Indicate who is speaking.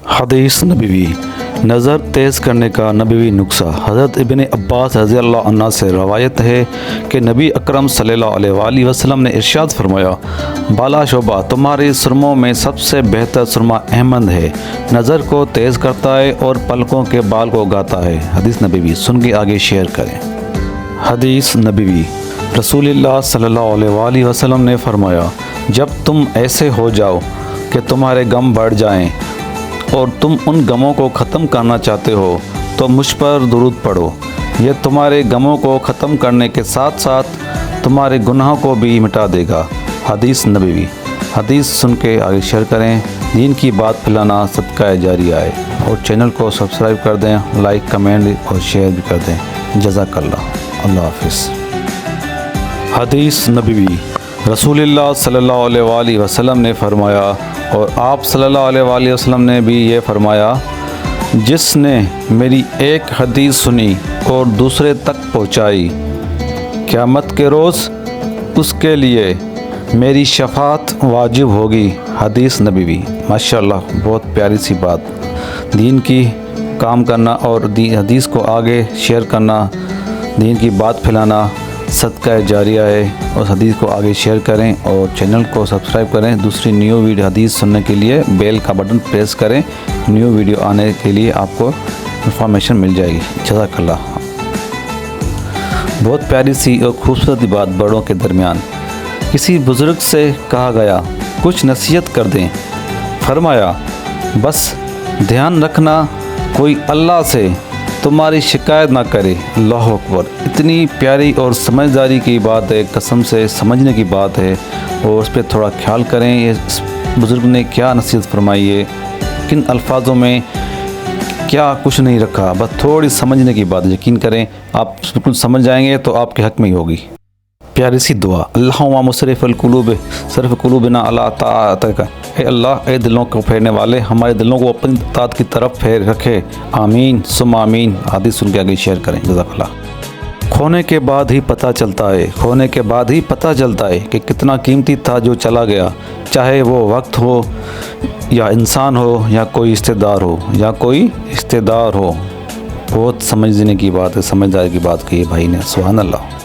Speaker 1: حدیث نبوی، نظر تیز کرنے کا نبوی نسخہ۔ حضرت ابن عباس رضی اللہ عنہ سے روایت ہے کہ نبی اکرم صلی اللہ علیہ وآلہ وسلم نے ارشاد فرمایا، بالا شعبہ تمہاری سرموں میں سب سے بہتر سرما احمد ہے، نظر کو تیز کرتا ہے اور پلکوں کے بال کو اگاتا ہے۔ حدیث نبوی سن کے آگے شیئر کریں۔ حدیث نبوی، رسول اللہ صلی اللہ علیہ وآلہ وسلم نے فرمایا، جب تم ایسے ہو جاؤ کہ تمہارے غم بڑھ جائیں اور تم ان غموں کو ختم کرنا چاہتے ہو تو مجھ پر درود پڑھو، یہ تمہارے غموں کو ختم کرنے کے ساتھ ساتھ تمہارے گناہوں کو بھی مٹا دے گا۔ حدیث نبوی، حدیث سن کے آگے شیئر کریں۔ دین کی بات پھیلانا صدقہ جاریہ ہے، اور چینل کو سبسکرائب کر دیں، لائک کمنٹ اور شیئر بھی کر دیں۔ جزاک اللہ۔ اللہ حافظ۔ حدیث نبوی، رسول اللہ صلی اللہ علیہ وآلہ وسلم نے فرمایا، اور آپ صلی اللہ علیہ وآلہ وسلم نے بھی یہ فرمایا، جس نے میری ایک حدیث سنی اور دوسرے تک پہنچائی، قیامت کے روز اس کے لیے میری شفاعت واجب ہوگی۔ حدیث نبوی، ماشاءاللہ بہت پیاری سی بات۔ دین کی کام کرنا اور حدیث کو آگے شیئر کرنا، دین کی بات پھیلانا صدقہ جاریہ ہے، اور حدیث کو آگے شیئر کریں اور چینل کو سبسکرائب کریں۔ دوسری نیو ویڈیو حدیث سننے کے لیے بیل کا بٹن پریس کریں، نیو ویڈیو آنے کے لیے آپ کو انفارمیشن مل جائے گی۔ جزاک اللہ۔ بہت پیاری سی اور خوبصورت بات بڑوں کے درمیان۔ کسی بزرگ سے کہا گیا، کچھ نصیحت کر دیں۔ فرمایا، بس دھیان رکھنا کوئی اللہ سے تمہاری شکایت نہ کرے۔ اللہ اکبر، اتنی پیاری اور سمجھداری کی بات ہے، قسم سے سمجھنے کی بات ہے، اور اس پہ تھوڑا خیال کریں۔ یہ بزرگ نے کیا نصیحت فرمائی ہے، کن الفاظوں میں کیا کچھ نہیں رکھا، بس تھوڑی سمجھنے کی بات۔ یقین کریں آپ بالکل سمجھ جائیں گے تو آپ کے حق میں ہی ہوگی۔ پیاری سی دعا، اللہم مصرف القلوب صرف قلوبنا علی طاعتک، اے اللہ، اے دلوں کو پھیرنے والے، ہمارے دلوں کو اپنی اطاعت کی طرف پھیر رکھے۔ آمین ثم آمین۔ حدیث سن کے آگے شیئر کریں۔ جزاک اللہ۔ کھونے کے بعد ہی پتہ چلتا ہے، کھونے کے بعد ہی پتہ چلتا ہے کہ کتنا قیمتی تھا جو چلا گیا، چاہے وہ وقت ہو یا انسان ہو یا کوئی رشتہ دار ہو۔ بہت سمجھنے کی بات ہے، سمجھداری کی بات کی ہے بھائی نے۔ سبحان اللہ۔